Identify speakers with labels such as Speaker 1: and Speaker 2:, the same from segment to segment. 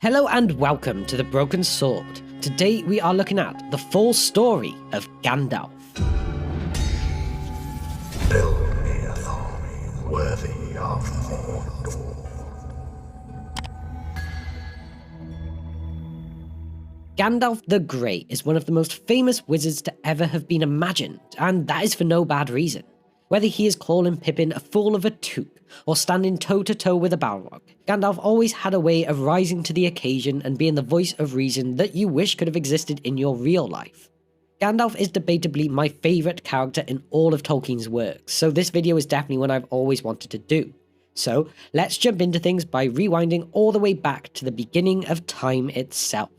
Speaker 1: Hello and welcome to The Broken Sword. Today we are looking at the full story of Gandalf.
Speaker 2: Build me a throne worthy of Mordor.
Speaker 1: Gandalf the Grey is one of the most famous wizards to ever have been imagined, and that is for no bad reason. Whether he is calling Pippin a fool of a took, or standing toe-to-toe with a Balrog, Gandalf always had a way of rising to the occasion and being the voice of reason that you wish could have existed in your real life. Gandalf is debatably my favourite character in all of Tolkien's works, so this video is definitely one I've always wanted to do. So, let's jump into things by rewinding all the way back to the beginning of time itself.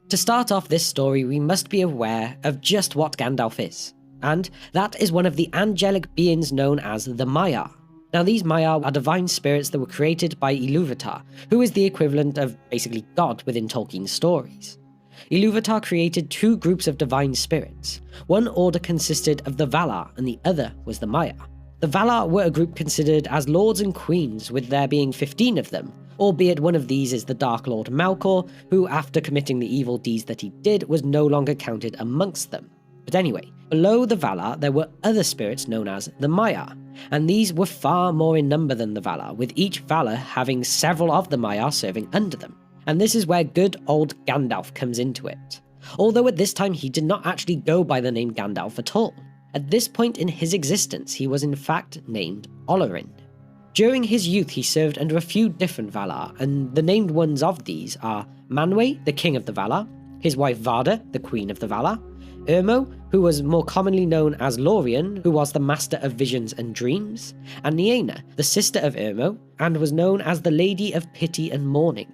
Speaker 1: To start off this story, we must be aware of just what Gandalf is, and that is one of the angelic beings known as the Maiar. Now these Maiar are divine spirits that were created by Ilúvatar, who is the equivalent of basically God within Tolkien's stories. Ilúvatar created two groups of divine spirits. One order consisted of the Valar and the other was the Maiar. The Valar were a group considered as lords and queens, with there being 15 of them, albeit one of these is the Dark Lord Melkor, who after committing the evil deeds that he did was no longer counted amongst them. But anyway, below the Valar there were other spirits known as the Maiar, and these were far more in number than the Valar, with each Valar having several of the Maiar serving under them. And this is where good old Gandalf comes into it. Although at this time he did not actually go by the name Gandalf at all. At this point in his existence he was in fact named Olorin. During his youth he served under a few different Valar, and the named ones of these are Manwë, the king of the Valar, his wife Varda, the queen of the Valar, Urmo, who was more commonly known as Lorien, who was the master of visions and dreams, and Nienna, the sister of Urmo, and was known as the Lady of Pity and Mourning.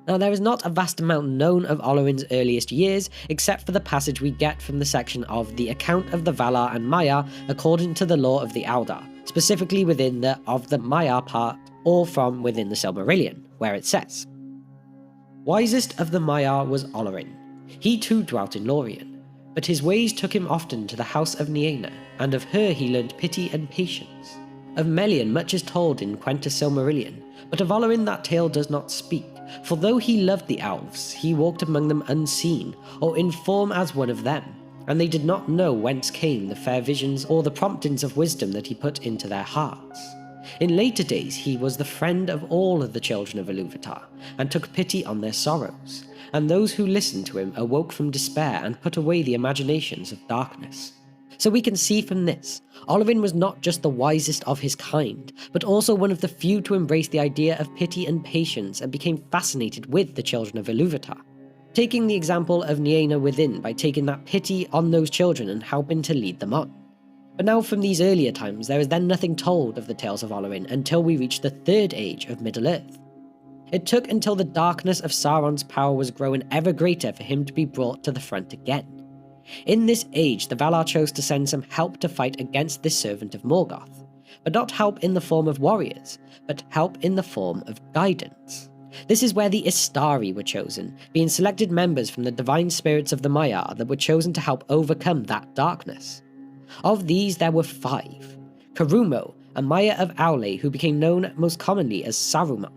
Speaker 1: Now there is not a vast amount known of Olorin's earliest years, except for the passage we get from the section of the account of the Valar and Maiar according to the law of the Eldar, specifically within the of the Maiar part, or from within the Silmarillion, where it says, "Wisest of the Maiar was Olorin. He too dwelt in Lorien, but his ways took him often to the house of Nienna, and of her he learnt pity and patience. Of Melian much is told in Quentus Silmarillion, but of Olorin that tale does not speak, for though he loved the elves, he walked among them unseen, or in form as one of them, and they did not know whence came the fair visions or the promptings of wisdom that he put into their hearts. In later days he was the friend of all of the children of Ilúvatar, and took pity on their sorrows, and those who listened to him awoke from despair and put away the imaginations of darkness." So we can see from this, Olorin was not just the wisest of his kind, but also one of the few to embrace the idea of pity and patience and became fascinated with the children of Ilúvatar, taking the example of Nienna within by taking that pity on those children and helping to lead them on. But now from these earlier times, there is then nothing told of the tales of Olorin until we reach the Third Age of Middle-earth. It took until the darkness of Sauron's power was growing ever greater for him to be brought to the front again. In this age, the Valar chose to send some help to fight against this servant of Morgoth, but not help in the form of warriors, but help in the form of guidance. This is where the Istari were chosen, being selected members from the divine spirits of the Maiar that were chosen to help overcome that darkness. Of these there were 5. Carumo, a Maiar of Aule who became known most commonly as Saruman.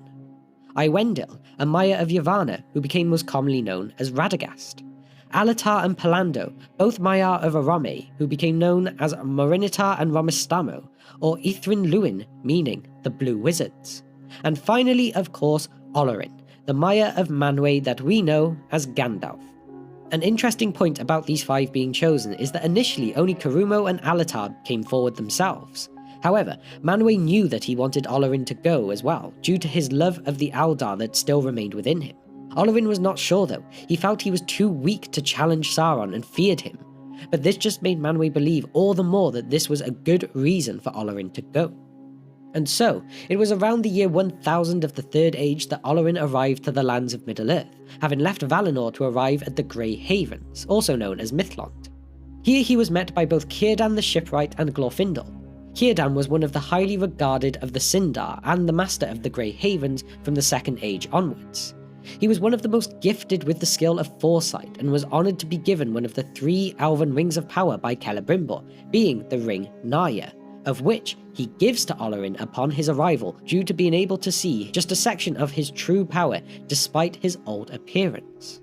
Speaker 1: Iwendil, a Maiar of Yavanna who became most commonly known as Radagast. Alatar and Palando, both Maiar of Arome, who became known as Morinitar and Romistamo, or Ithrin Luin, meaning the Blue Wizards. And finally, of course, Olorin, the Maiar of Manwë that we know as Gandalf. An interesting point about these 5 being chosen is that initially only Carumo and Alatar came forward themselves. However, Manwë knew that he wanted Olorin to go as well, due to his love of the Eldar that still remained within him. Olorin was not sure though, he felt he was too weak to challenge Sauron and feared him, but this just made Manwë believe all the more that this was a good reason for Olorin to go. And so, it was around the year 1000 of the Third Age that Olorin arrived to the lands of Middle-earth, having left Valinor to arrive at the Grey Havens, also known as Mithlond. Here he was met by both Círdan the Shipwright and Glorfindel. Círdan was one of the highly regarded of the Sindar and the master of the Grey Havens from the Second Age onwards. He was one of the most gifted with the skill of foresight and was honoured to be given one of the 3 elven rings of power by Celebrimbor, being the ring Narya, of which he gives to Olorin upon his arrival due to being able to see just a section of his true power despite his old appearance.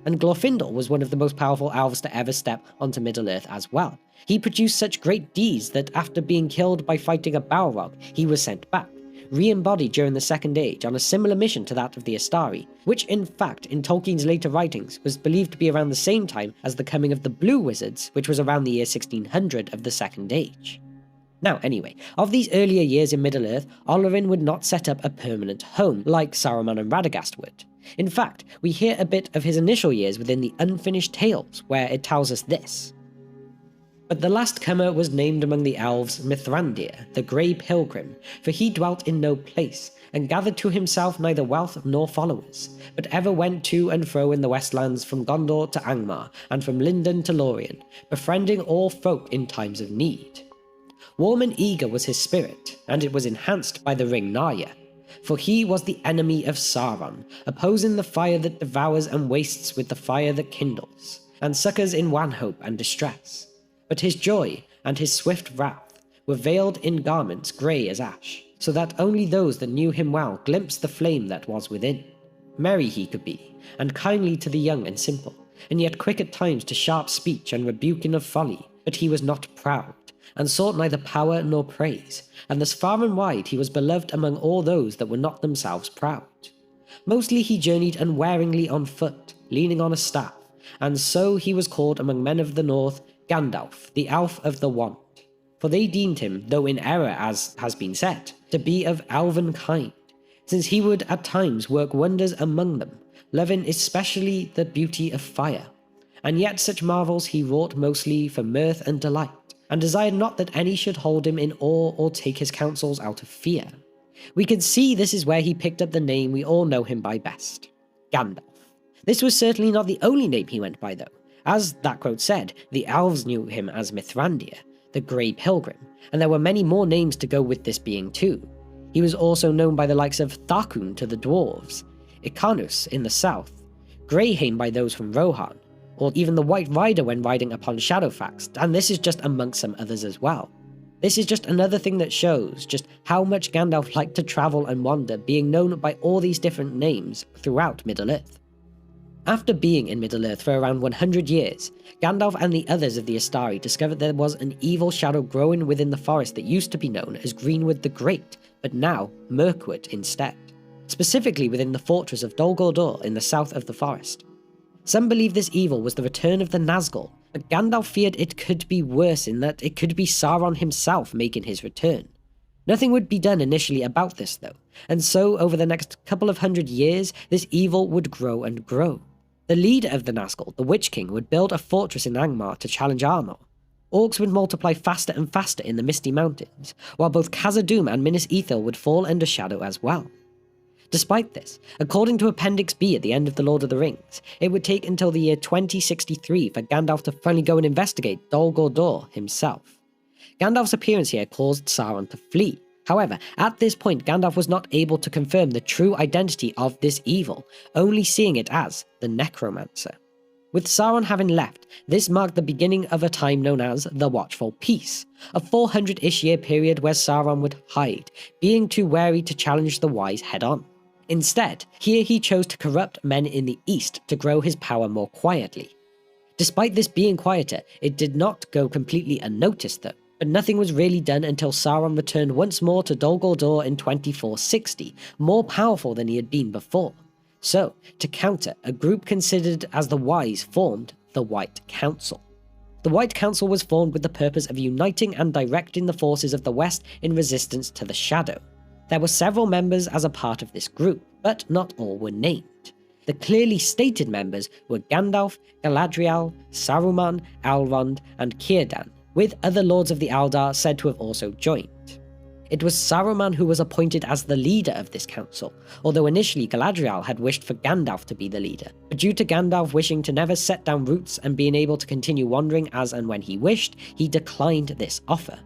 Speaker 1: And Glorfindel was one of the most powerful elves to ever step onto Middle-earth as well. He produced such great deeds that after being killed by fighting a Balrog, he was sent back, re-embodied during the Second Age on a similar mission to that of the Astari, which in fact in Tolkien's later writings was believed to be around the same time as the coming of the Blue Wizards, which was around the year 1600 of the Second Age. Now anyway, of these earlier years in Middle-earth, Olorin would not set up a permanent home like Saruman and Radagast would. In fact, we hear a bit of his initial years within the Unfinished Tales, where it tells us this. But the last comer was named among the elves Mithrandir, the Grey Pilgrim, for he dwelt in no place, and gathered to himself neither wealth nor followers, but ever went to and fro in the Westlands from Gondor to Angmar, and from Lindon to Lorien, befriending all folk in times of need. Warm and eager was his spirit, and it was enhanced by the ring Narya, for he was the enemy of Sauron, opposing the fire that devours and wastes with the fire that kindles, and succours in wanhope and distress. But his joy and his swift wrath were veiled in garments grey as ash, so that only those that knew him well glimpsed the flame that was within. Merry he could be, and kindly to the young and simple, and yet quick at times to sharp speech and rebuking of folly, but he was not proud, and sought neither power nor praise, and thus far and wide he was beloved among all those that were not themselves proud. Mostly he journeyed unwearingly on foot, leaning on a staff, and so he was called among men of the north Gandalf, the elf of the wand, for they deemed him, though in error as has been said, to be of elven kind, since he would at times work wonders among them, loving especially the beauty of fire, and yet such marvels he wrought mostly for mirth and delight, and desired not that any should hold him in awe or take his counsels out of fear. We can see this is where he picked up the name we all know him by best, Gandalf. This was certainly not the only name he went by though. As that quote said, the elves knew him as Mithrandir, the Grey Pilgrim, and there were many more names to go with this being too. He was also known by the likes of Tharkun to the dwarves, Icarnus in the south, Greyhain by those from Rohan, or even the White Rider when riding upon Shadowfax, and this is just amongst some others as well. This is just another thing that shows just how much Gandalf liked to travel and wander, being known by all these different names throughout Middle-earth. After being in Middle-earth for around 100 years, Gandalf and the others of the Astari discovered there was an evil shadow growing within the forest that used to be known as Greenwood the Great, but now Mirkwood instead, specifically within the fortress of Dol Guldur in the south of the forest. Some believe this evil was the return of the Nazgul, but Gandalf feared it could be worse in that it could be Sauron himself making his return. Nothing would be done initially about this though, and so over the next couple of 100 years, this evil would grow and grow. The leader of the Nazgul, the Witch King, would build a fortress in Angmar to challenge Arnor. Orcs would multiply faster and faster in the Misty Mountains, while both Khazad-dûm and Minas Ithil would fall under shadow as well. Despite this, according to Appendix B at the end of The Lord of the Rings, it would take until the year 2063 for Gandalf to finally go and investigate Dol Guldur himself. Gandalf's appearance here caused Sauron to flee. However, at this point Gandalf was not able to confirm the true identity of this evil, only seeing it as the Necromancer. With Sauron having left, this marked the beginning of a time known as the Watchful Peace, a 400-ish year period where Sauron would hide, being too wary to challenge the wise head-on. Instead, here he chose to corrupt men in the east to grow his power more quietly. Despite this being quieter, it did not go completely unnoticed though. But nothing was really done until Sauron returned once more to Dol Guldur in 2460, more powerful than he had been before. So, to counter, a group considered as the wise formed the White Council. The White Council was formed with the purpose of uniting and directing the forces of the West in resistance to the Shadow. There were several members as a part of this group, but not all were named. The clearly stated members were Gandalf, Galadriel, Saruman, Elrond, and Círdan, with other lords of the Eldar said to have also joined. It was Saruman who was appointed as the leader of this council, although initially Galadriel had wished for Gandalf to be the leader, but due to Gandalf wishing to never set down roots and being able to continue wandering as and when he wished, he declined this offer.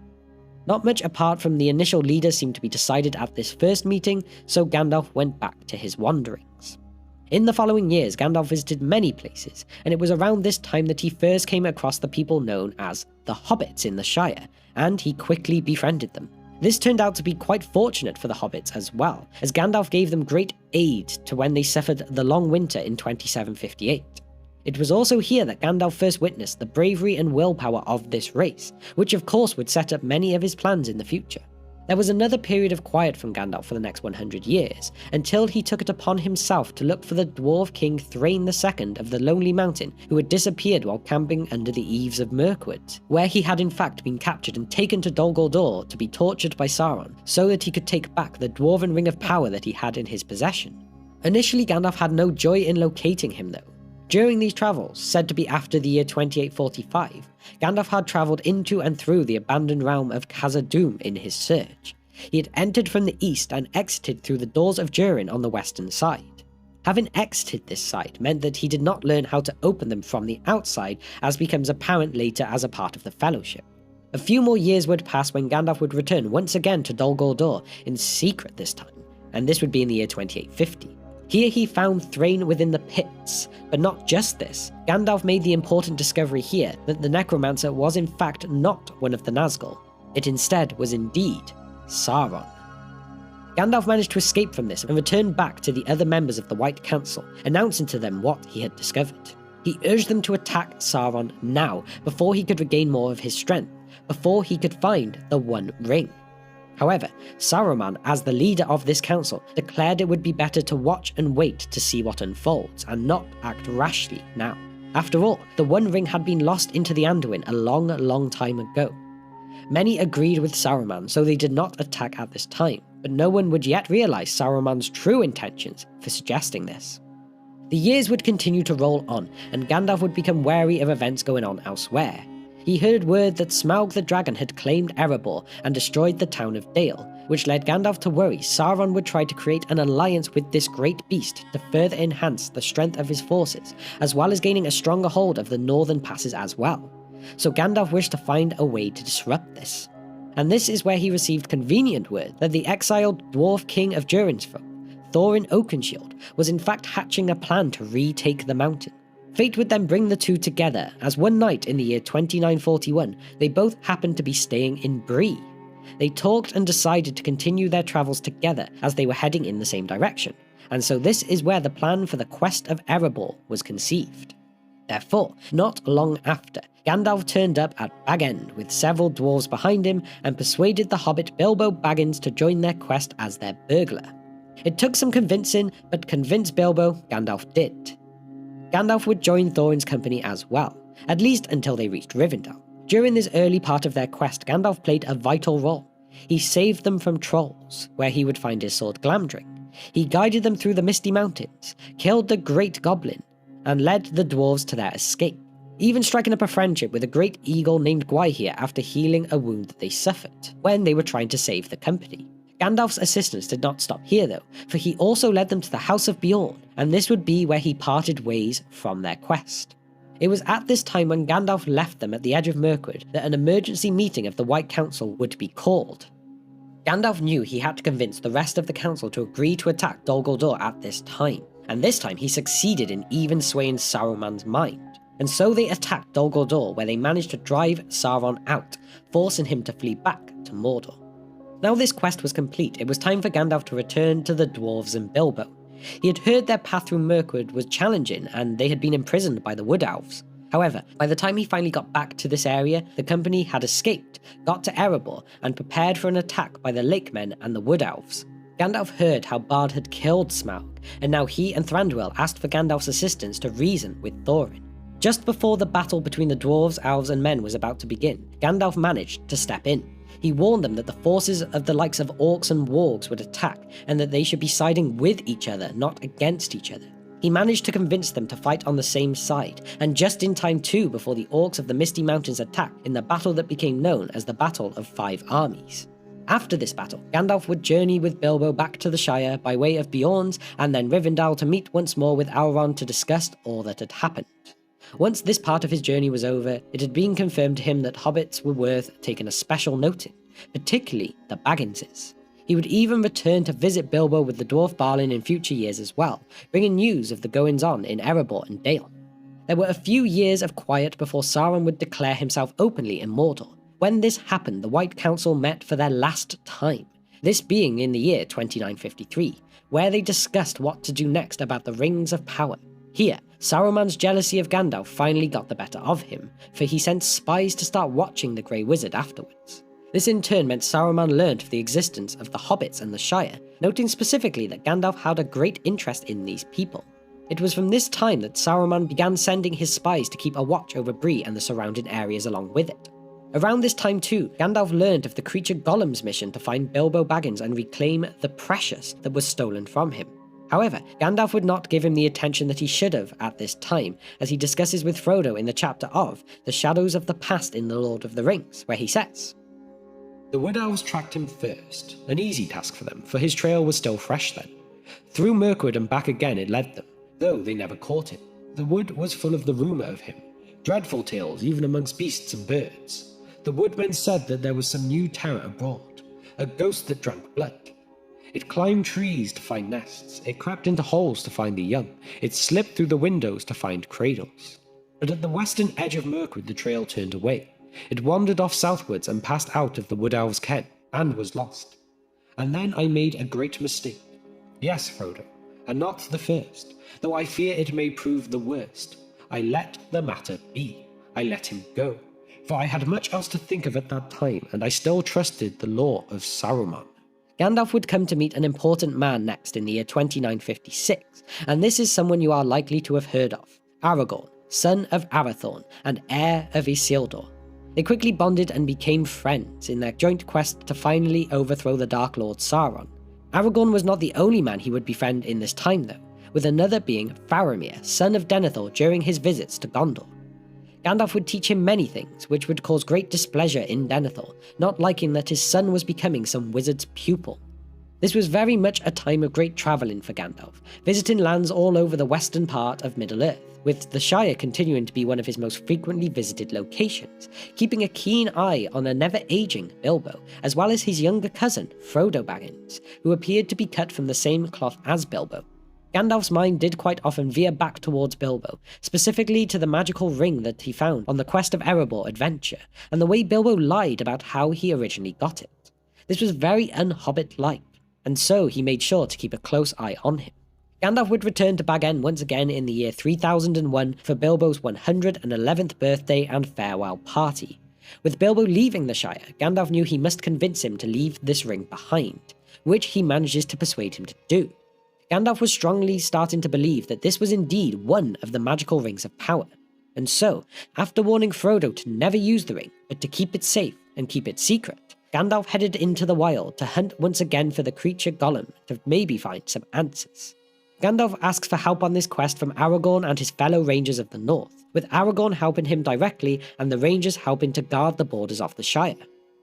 Speaker 1: Not much apart from the initial leader seemed to be decided at this first meeting, so Gandalf went back to his wanderings. In the following years, Gandalf visited many places, and it was around this time that he first came across the people known as the Hobbits in the Shire, and he quickly befriended them. This turned out to be quite fortunate for the hobbits as well, as Gandalf gave them great aid to when they suffered the long winter in 2758. It was also here that Gandalf first witnessed the bravery and willpower of this race, which of course would set up many of his plans in the future. There was another period of quiet from Gandalf for the next 100 years, until he took it upon himself to look for the Dwarf King Thrain II of the Lonely Mountain, who had disappeared while camping under the eaves of Mirkwood, where he had in fact been captured and taken to Dol Guldur to be tortured by Sauron, so that he could take back the Dwarven Ring of Power that he had in his possession. Initially, Gandalf had no joy in locating him though. During these travels, said to be after the year 2845, Gandalf had travelled into and through the abandoned realm of Khazad-dûm in his search. He had entered from the east and exited through the doors of Durin on the western side. Having exited this side meant that he did not learn how to open them from the outside, as becomes apparent later as a part of the Fellowship. A few more years would pass when Gandalf would return once again to Dol Guldur, in secret this time, and this would be in the year 2850. Here he found Thrain within the pits, but not just this. Gandalf made the important discovery here that the Necromancer was in fact not one of the Nazgul. It instead was indeed Sauron. Gandalf managed to escape from this and returned back to the other members of the White Council, announcing to them what he had discovered. He urged them to attack Sauron now, before he could regain more of his strength, before he could find the One Ring. However, Saruman, as the leader of this council, declared it would be better to watch and wait to see what unfolds, and not act rashly now. After all, the One Ring had been lost into the Anduin a long time ago. Many agreed with Saruman, so they did not attack at this time, but no one would yet realise Saruman's true intentions for suggesting this. The years would continue to roll on, and Gandalf would become wary of events going on elsewhere. He heard word that Smaug the Dragon had claimed Erebor and destroyed the town of Dale, which led Gandalf to worry Sauron would try to create an alliance with this great beast to further enhance the strength of his forces, as well as gaining a stronger hold of the northern passes as well. So Gandalf wished to find a way to disrupt this. And this is where he received convenient word that the exiled Dwarf King of Durin's-folk, Thorin Oakenshield, was in fact hatching a plan to retake the mountain. Fate would then bring the two together, as one night in the year 2941, they both happened to be staying in Bree. They talked and decided to continue their travels together as they were heading in the same direction, and so this is where the plan for the quest of Erebor was conceived. Therefore, not long after, Gandalf turned up at Bag End with several dwarves behind him and persuaded the hobbit Bilbo Baggins to join their quest as their burglar. It took some convincing, but convince Bilbo, Gandalf did. Gandalf would join Thorin's company as well, at least until they reached Rivendell. During this early part of their quest, Gandalf played a vital role. He saved them from trolls, where he would find his sword Glamdring. He guided them through the Misty Mountains, killed the Great Goblin, and led the dwarves to their escape, even striking up a friendship with a great eagle named Gwaihir after healing a wound that they suffered when they were trying to save the company. Gandalf's assistance did not stop here though, for he also led them to the House of Beorn, and this would be where he parted ways from their quest. It was at this time when Gandalf left them at the edge of Mirkwood that an emergency meeting of the White Council would be called. Gandalf knew he had to convince the rest of the council to agree to attack Dol Guldur at this time, and this time he succeeded in even swaying Saruman's mind. And so they attacked Dol Guldur, where they managed to drive Sauron out, forcing him to flee back to Mordor. Now this quest was complete, it was time for Gandalf to return to the dwarves and Bilbo. He had heard their path through Mirkwood was challenging and they had been imprisoned by the Wood Elves. However, by the time he finally got back to this area, the company had escaped, got to Erebor, and prepared for an attack by the Lake Men and the Wood Elves. Gandalf heard how Bard had killed Smaug, and now he and Thranduil asked for Gandalf's assistance to reason with Thorin. Just before the battle between the dwarves, elves and men was about to begin, Gandalf managed to step in. He warned them that the forces of the likes of orcs and wargs would attack, and that they should be siding with each other, not against each other. He managed to convince them to fight on the same side, and just in time too before the orcs of the Misty Mountains attacked in the battle that became known as the Battle of Five Armies. After this battle, Gandalf would journey with Bilbo back to the Shire by way of Beorn's and then Rivendell to meet once more with Elrond to discuss all that had happened. Once this part of his journey was over, it had been confirmed to him that hobbits were worth taking a special note in, particularly the Bagginses. He would even return to visit Bilbo with the dwarf Balin in future years as well, bringing news of the goings-on in Erebor and Dale. There were a few years of quiet before Sauron would declare himself openly in Mordor, When this happened, the White Council met for their last time, this being in the year 2953, where they discussed what to do next about the Rings of Power. Here, Saruman's jealousy of Gandalf finally got the better of him, for he sent spies to start watching the Grey Wizard afterwards. This in turn meant Saruman learned of the existence of the Hobbits and the Shire, noting specifically that Gandalf had a great interest in these people. It was from this time that Saruman began sending his spies to keep a watch over Bree and the surrounding areas along with it. Around this time too, Gandalf learned of the creature Gollum's mission to find Bilbo Baggins and reclaim the precious that was stolen from him. However, Gandalf would not give him the attention that he should have at this time, as he discusses with Frodo in the chapter of The Shadows of the Past in The Lord of the Rings, where he says, "The Wood Elves tracked him first, an easy task for them, for his trail was still fresh then. Through Mirkwood and back again it led them, though they never caught him. The wood was full of the rumour of him, dreadful tales even amongst beasts and birds. The woodmen said that there was some new terror abroad, a ghost that drank blood. It climbed trees to find nests, it crept into holes to find the young, it slipped through the windows to find cradles. But at the western edge of Mirkwood the trail turned away. It wandered off southwards and passed out of the Wood Elves' ken, and was lost. And then I made a great mistake. Yes, Frodo, and not the first, though I fear it may prove the worst. I let the matter be. I let him go. For I had much else to think of at that time, and I still trusted the law of Saruman." Gandalf would come to meet an important man next in the year 2956, and this is someone you are likely to have heard of, Aragorn, son of Arathorn and heir of Isildur. They quickly bonded and became friends in their joint quest to finally overthrow the Dark Lord Sauron. Aragorn was not the only man he would befriend in this time though, with another being Faramir, son of Denethor, during his visits to Gondor. Gandalf would teach him many things, which would cause great displeasure in Denethor, not liking that his son was becoming some wizard's pupil. This was very much a time of great travelling for Gandalf, visiting lands all over the western part of Middle-earth, with the Shire continuing to be one of his most frequently visited locations, keeping a keen eye on a never-aging Bilbo, as well as his younger cousin, Frodo Baggins, who appeared to be cut from the same cloth as Bilbo. Gandalf's mind did quite often veer back towards Bilbo, specifically to the magical ring that he found on the Quest of Erebor adventure, and the way Bilbo lied about how he originally got it. This was very un-Hobbit-like, and so he made sure to keep a close eye on him. Gandalf would return to Bag End once again in the year 3001 for Bilbo's 111th birthday and farewell party. With Bilbo leaving the Shire, Gandalf knew he must convince him to leave this ring behind, which he manages to persuade him to do. Gandalf was strongly starting to believe that this was indeed one of the magical rings of power, and so, after warning Frodo to never use the ring, but to keep it safe and keep it secret, Gandalf headed into the wild to hunt once again for the creature Gollum to maybe find some answers. Gandalf asks for help on this quest from Aragorn and his fellow Rangers of the North, with Aragorn helping him directly and the Rangers helping to guard the borders of the Shire.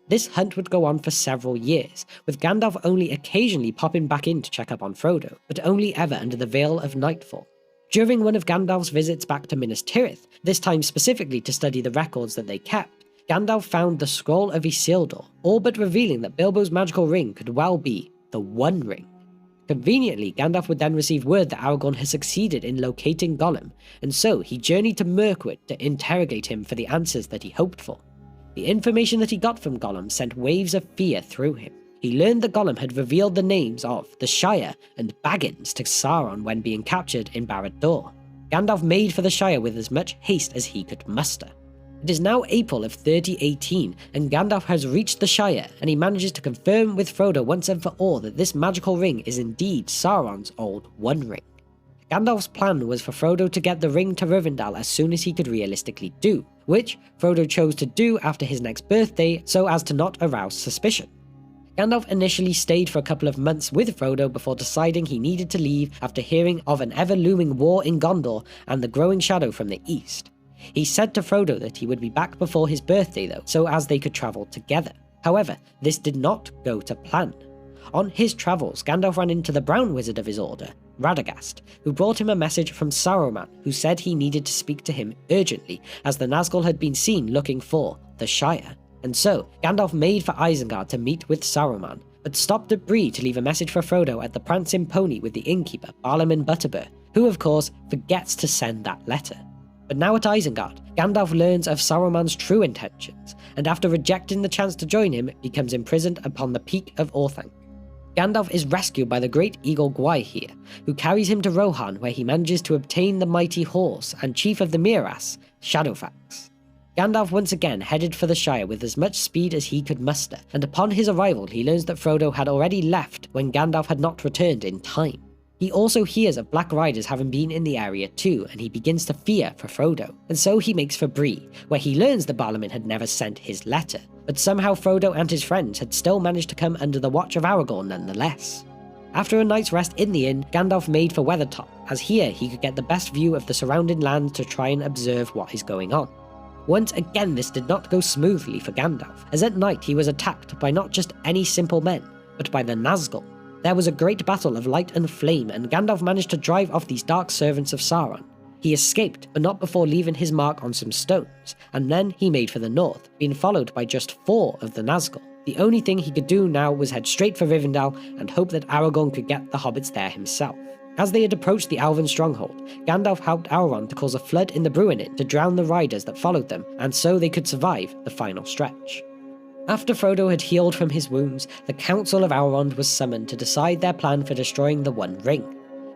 Speaker 1: This hunt would go on for several years, with Gandalf only occasionally popping back in to check up on Frodo, but only ever under the veil of nightfall. During one of Gandalf's visits back to Minas Tirith, this time specifically to study the records that they kept, Gandalf found the Scroll of Isildur, all but revealing that Bilbo's magical ring could well be the One Ring. Conveniently, Gandalf would then receive word that Aragorn had succeeded in locating Gollum, and so he journeyed to Mirkwood to interrogate him for the answers that he hoped for. The information that he got from Gollum sent waves of fear through him. He learned that Gollum had revealed the names of the Shire and Baggins to Sauron when being captured in Barad-dûr. Gandalf made for the Shire with as much haste as he could muster. It is now April of 3018, and Gandalf has reached the Shire, and he manages to confirm with Frodo once and for all that this magical ring is indeed Sauron's old One Ring. Gandalf's plan was for Frodo to get the ring to Rivendell as soon as he could realistically do, which Frodo chose to do after his next birthday so as to not arouse suspicion. Gandalf initially stayed for a couple of months with Frodo before deciding he needed to leave after hearing of an ever-looming war in Gondor and the growing shadow from the east. He said to Frodo that he would be back before his birthday though, so as they could travel together. However, this did not go to plan. On his travels, Gandalf ran into the Brown Wizard of his order, Radagast, who brought him a message from Saruman, who said he needed to speak to him urgently, as the Nazgul had been seen looking for the Shire. And so, Gandalf made for Isengard to meet with Saruman, but stopped at Bree to leave a message for Frodo at the Prancing Pony with the innkeeper, Barlaam Butterbur, who of course forgets to send that letter. But now at Isengard, Gandalf learns of Saruman's true intentions, and after rejecting the chance to join him, becomes imprisoned upon the peak of Orthanc. Gandalf is rescued by the great eagle Gwaihir, who carries him to Rohan, where he manages to obtain the mighty horse and chief of the Miras, Shadowfax. Gandalf once again headed for the Shire with as much speed as he could muster, and upon his arrival he learns that Frodo had already left when Gandalf had not returned in time. He also hears of Black Riders having been in the area too, and he begins to fear for Frodo, and so he makes for Bree, where he learns that Barliman had never sent his letter, but somehow Frodo and his friends had still managed to come under the watch of Aragorn nonetheless. After a night's rest in the inn, Gandalf made for Weathertop, as here he could get the best view of the surrounding land to try and observe what is going on. Once again this did not go smoothly for Gandalf, as at night he was attacked by not just any simple men, but by the Nazgul. There was a great battle of light and flame, and Gandalf managed to drive off these dark servants of Sauron. He escaped, but not before leaving his mark on some stones, and then he made for the north, being followed by just 4 of the Nazgul. The only thing he could do now was head straight for Rivendell and hope that Aragorn could get the hobbits there himself. As they had approached the Elven stronghold, Gandalf helped Elrond to cause a flood in the Bruinen to drown the riders that followed them, and so they could survive the final stretch. After Frodo had healed from his wounds, the Council of Elrond was summoned to decide their plan for destroying the One Ring.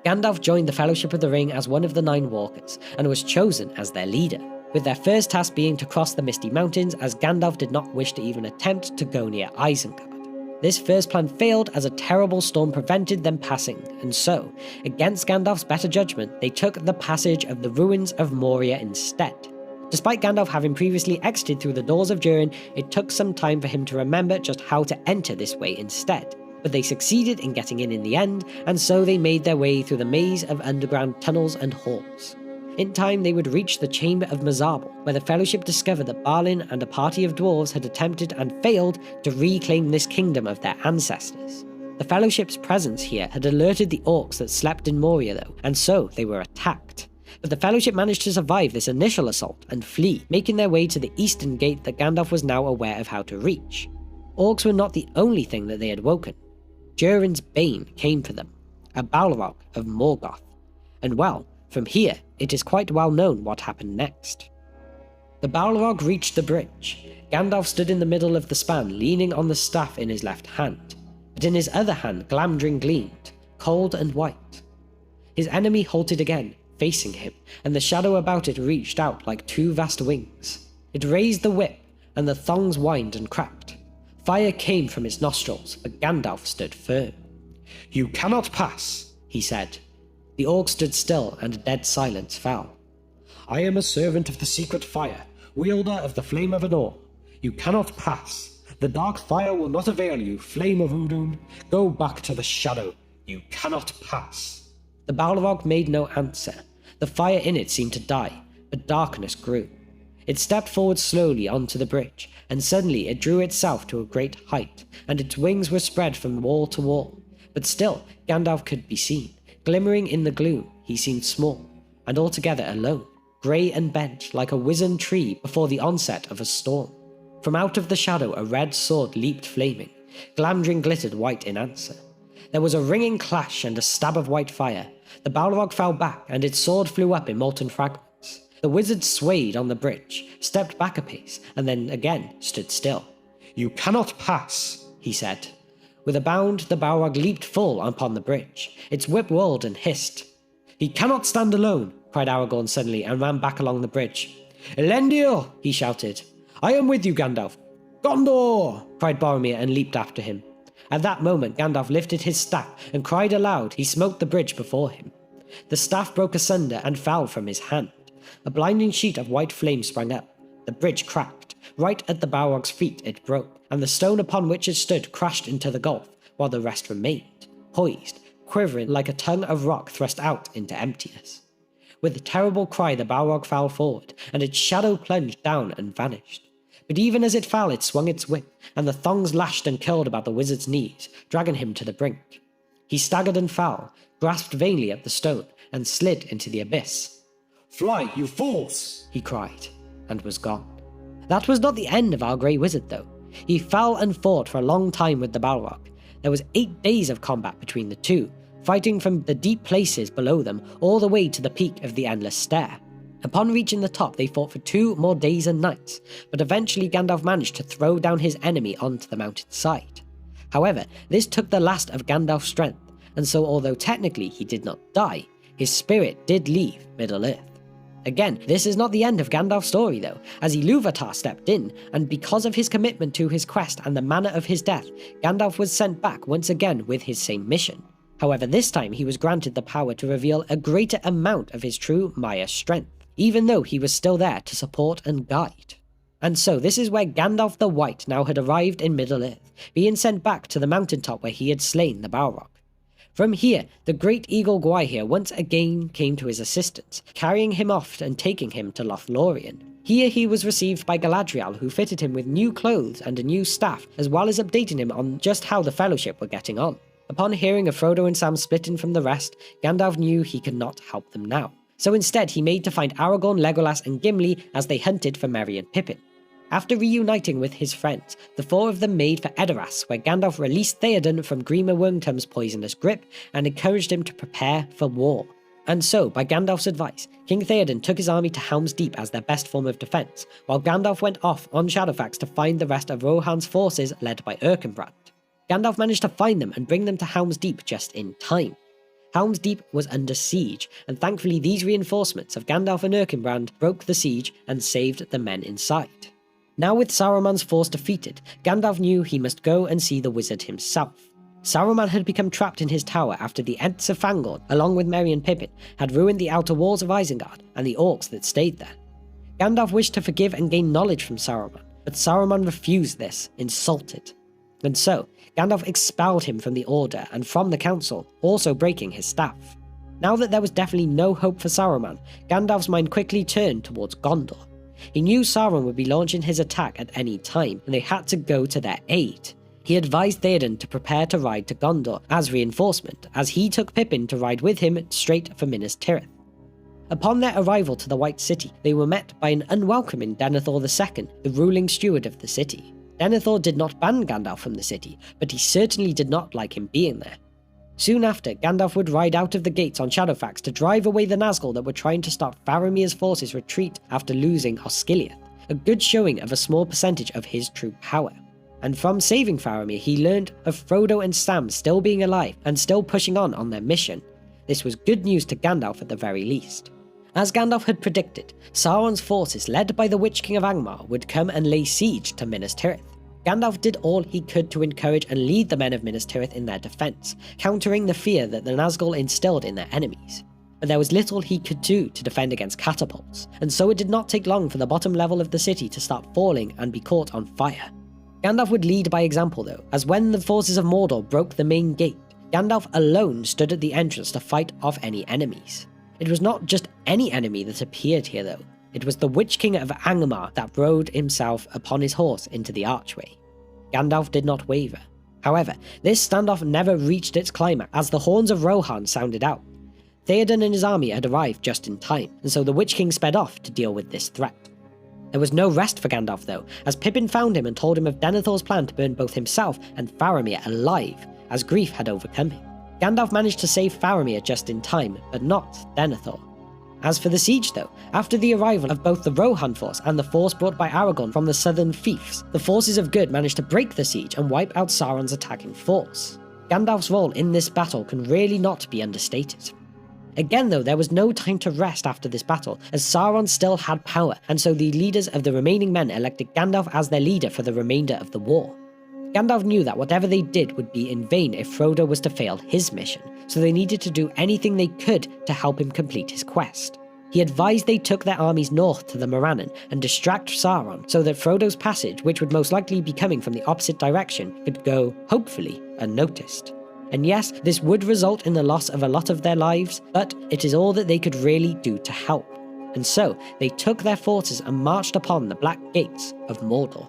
Speaker 1: Gandalf joined the Fellowship of the Ring as one of the 9 Walkers, and was chosen as their leader, with their first task being to cross the Misty Mountains, as Gandalf did not wish to even attempt to go near Isengard. This first plan failed as a terrible storm prevented them passing, and so, against Gandalf's better judgment, they took the passage of the ruins of Moria instead. Despite Gandalf having previously exited through the doors of Durin, it took some time for him to remember just how to enter this way instead. But they succeeded in getting in the end, and so they made their way through the maze of underground tunnels and halls. In time they would reach the Chamber of Mizarble, where the Fellowship discovered that Balin and a party of dwarves had attempted and failed to reclaim this kingdom of their ancestors. The Fellowship's presence here had alerted the orcs that slept in Moria though, and so they were attacked. But the Fellowship managed to survive this initial assault and flee, making their way to the eastern gate that Gandalf was now aware of how to reach. Orcs were not the only thing that they had woken. Durin's Bane came for them, a Balrog of Morgoth. And well, from here, it is quite well known what happened next. The Balrog reached the bridge. Gandalf stood in the middle of the span, leaning on the staff in his left hand, but in his other hand Glamdring gleamed, cold and white. His enemy halted again, facing him, and the shadow about it reached out like 2 vast wings. It raised the whip, and the thongs whined and cracked. Fire came from its nostrils, but Gandalf stood firm. "You cannot pass," he said. The orc stood still, and a dead silence fell. "I am a servant of the secret fire, wielder of the flame of Anor. You cannot pass. The dark fire will not avail you, flame of Udun. Go back to the shadow. You cannot pass." The Balrog made no answer. The fire in it seemed to die, but darkness grew. It stepped forward slowly onto the bridge, and suddenly it drew itself to a great height, and its wings were spread from wall to wall. But still, Gandalf could be seen. Glimmering in the gloom, he seemed small, and altogether alone, grey and bent like a wizened tree before the onset of a storm. From out of the shadow a red sword leaped flaming. Glamdring glittered white in answer. There was a ringing clash and a stab of white fire. The Balrog fell back, and its sword flew up in molten fragments. The wizard swayed on the bridge, stepped back a pace, and then again stood still. "You cannot pass," he said. With a bound, the Balrog leaped full upon the bridge. Its whip whirled and hissed. "He cannot stand alone," cried Aragorn suddenly, and ran back along the bridge. "Elendil!" he shouted. "I am with you, Gandalf." "Gondor!" cried Boromir, and leaped after him. At that moment Gandalf lifted his staff and cried aloud. He smote the bridge before him. The staff broke asunder and fell from his hand. A blinding sheet of white flame sprang up. The bridge cracked. Right at the Balrog's feet it broke, and the stone upon which it stood crashed into the gulf, while the rest remained, poised, quivering like a tongue of rock thrust out into emptiness. With a terrible cry the Balrog fell forward, and its shadow plunged down and vanished. But even as it fell it swung its whip, and the thongs lashed and curled about the wizard's knees, dragging him to the brink. He staggered and fell, grasped vainly at the stone, and slid into the abyss. "Fly, you fools!" he cried, and was gone. That was not the end of our Grey Wizard, though. He fell and fought for a long time with the Balrog. There was 8 days of combat between the two, fighting from the deep places below them all the way to the peak of the Endless Stair. Upon reaching the top, they fought for 2 more days and nights, but eventually Gandalf managed to throw down his enemy onto the mountain's side. However, this took the last of Gandalf's strength, and so although technically he did not die, his spirit did leave Middle-earth. Again, this is not the end of Gandalf's story though, as Ilúvatar stepped in, and because of his commitment to his quest and the manner of his death, Gandalf was sent back once again with his same mission. However, this time he was granted the power to reveal a greater amount of his true Maya strength, even though he was still there to support and guide. And so this is where Gandalf the White now had arrived in Middle-earth, being sent back to the mountaintop where he had slain the Balrog. From here, the great eagle Gwaihir once again came to his assistance, carrying him off and taking him to Lothlorien. Here he was received by Galadriel, who fitted him with new clothes and a new staff, as well as updating him on just how the Fellowship were getting on. Upon hearing of Frodo and Sam splitting from the rest, Gandalf knew he could not help them now. So instead he made to find Aragorn, Legolas and Gimli as they hunted for Merry and Pippin. After reuniting with his friends, the 4 of them made for Edoras, where Gandalf released Theoden from Grima Wormtongue's poisonous grip and encouraged him to prepare for war. And so, by Gandalf's advice, King Theoden took his army to Helm's Deep as their best form of defense, while Gandalf went off on Shadowfax to find the rest of Rohan's forces led by Erkenbrand. Gandalf managed to find them and bring them to Helm's Deep just in time. Helm's Deep was under siege, and thankfully these reinforcements of Gandalf and Erkenbrand broke the siege and saved the men inside. Now with Saruman's force defeated, Gandalf knew he must go and see the wizard himself. Saruman had become trapped in his tower after the Ents of Fangorn, along with Merry and Pippin, had ruined the outer walls of Isengard and the orcs that stayed there. Gandalf wished to forgive and gain knowledge from Saruman, but Saruman refused this, insulted. And so, Gandalf expelled him from the Order and from the Council, also breaking his staff. Now that there was definitely no hope for Saruman, Gandalf's mind quickly turned towards Gondor. He knew Sauron would be launching his attack at any time, and they had to go to their aid. He advised Theoden to prepare to ride to Gondor as reinforcement, as he took Pippin to ride with him straight for Minas Tirith. Upon their arrival to the White City, they were met by an unwelcoming Denethor II, the ruling steward of the city. Denethor did not ban Gandalf from the city, but he certainly did not like him being there. Soon after, Gandalf would ride out of the gates on Shadowfax to drive away the Nazgul that were trying to stop Faramir's forces' retreat after losing Osgiliath, a good showing of a small percentage of his true power. And from saving Faramir, he learned of Frodo and Sam still being alive and still pushing on their mission. This was good news to Gandalf at the very least. As Gandalf had predicted, Sauron's forces led by the Witch King of Angmar would come and lay siege to Minas Tirith. Gandalf did all he could to encourage and lead the men of Minas Tirith in their defense, countering the fear that the Nazgul instilled in their enemies. But there was little he could do to defend against catapults, and so it did not take long for the bottom level of the city to start falling and be caught on fire. Gandalf would lead by example though, as when the forces of Mordor broke the main gate, Gandalf alone stood at the entrance to fight off any enemies. It was not just any enemy that appeared here though. It was the Witch King of Angmar that rode himself upon his horse into the archway. Gandalf did not waver. However, this standoff never reached its climax as the horns of Rohan sounded out. Theoden and his army had arrived just in time, and so the Witch King sped off to deal with this threat. There was no rest for Gandalf though, as Pippin found him and told him of Denethor's plan to burn both himself and Faramir alive, as grief had overcome him. Gandalf managed to save Faramir just in time, but not Denethor. As for the siege though, after the arrival of both the Rohan force and the force brought by Aragorn from the southern fiefs, the forces of good managed to break the siege and wipe out Sauron's attacking force. Gandalf's role in this battle can really not be understated. Again though, there was no time to rest after this battle, as Sauron still had power, and so the leaders of the remaining men elected Gandalf as their leader for the remainder of the war. Gandalf knew that whatever they did would be in vain if Frodo was to fail his mission, so they needed to do anything they could to help him complete his quest. He advised they took their armies north to the Morannon and distract Sauron so that Frodo's passage, which would most likely be coming from the opposite direction, could go, hopefully, unnoticed. And yes, this would result in the loss of a lot of their lives, but it is all that they could really do to help. And so, they took their forces and marched upon the Black Gates of Mordor.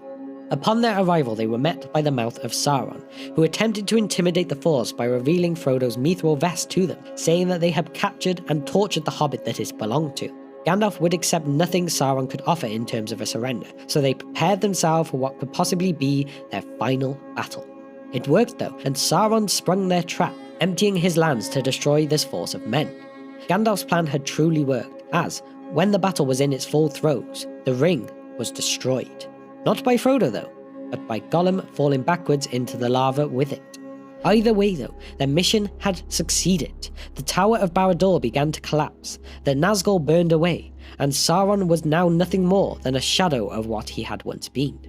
Speaker 1: Upon their arrival, they were met by the mouth of Sauron, who attempted to intimidate the force by revealing Frodo's mithril vest to them, saying that they had captured and tortured the hobbit that it belonged to. Gandalf would accept nothing Sauron could offer in terms of a surrender, so they prepared themselves for what could possibly be their final battle. It worked though, and Sauron sprung their trap, emptying his lands to destroy this force of men. Gandalf's plan had truly worked, as, when the battle was in its full throes, the ring was destroyed. Not by Frodo though, but by Gollum falling backwards into the lava with it. Either way though, their mission had succeeded. The Tower of Barad-dûr began to collapse, the Nazgul burned away, and Sauron was now nothing more than a shadow of what he had once been.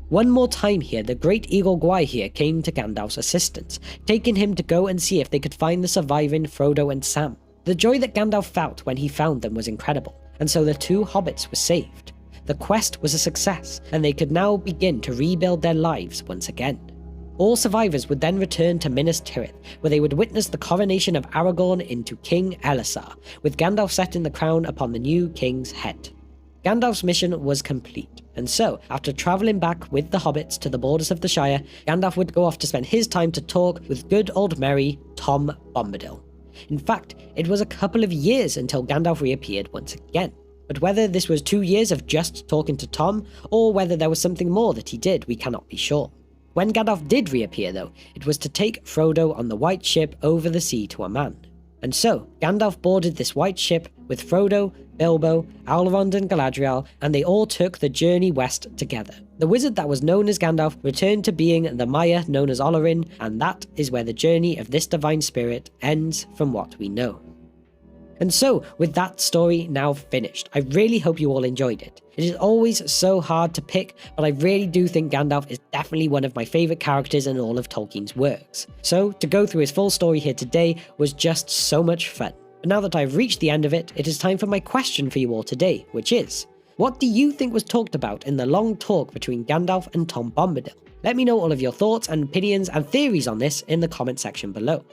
Speaker 1: One more time here, the great Eagle Gwaihir came to Gandalf's assistance, taking him to go and see if they could find the surviving Frodo and Sam. The joy that Gandalf felt when he found them was incredible, and so the two hobbits were saved. The quest was a success, and they could now begin to rebuild their lives once again. All survivors would then return to Minas Tirith, where they would witness the coronation of Aragorn into King Elessar, with Gandalf setting the crown upon the new king's head. Gandalf's mission was complete, and so, after travelling back with the hobbits to the borders of the Shire, Gandalf would go off to spend his time to talk with good old merry Tom Bombadil. In fact, it was a couple of years until Gandalf reappeared once again. But whether this was 2 years of just talking to Tom, or whether there was something more that he did, we cannot be sure. When Gandalf did reappear though, it was to take Frodo on the white ship over the sea to a man. And so, Gandalf boarded this white ship with Frodo, Bilbo, Elrond and Galadriel, and they all took the journey west together. The wizard that was known as Gandalf returned to being the Maya known as Olorin, and that is where the journey of this divine spirit ends from what we know. And so, with that story now finished, I really hope you all enjoyed it. It is always so hard to pick, but I really do think Gandalf is definitely one of my favourite characters in all of Tolkien's works. So, to go through his full story here today was just so much fun. But now that I've reached the end of it, it is time for my question for you all today, which is, what do you think was talked about in the long talk between Gandalf and Tom Bombadil? Let me know all of your thoughts and opinions and theories on this in the comment section below.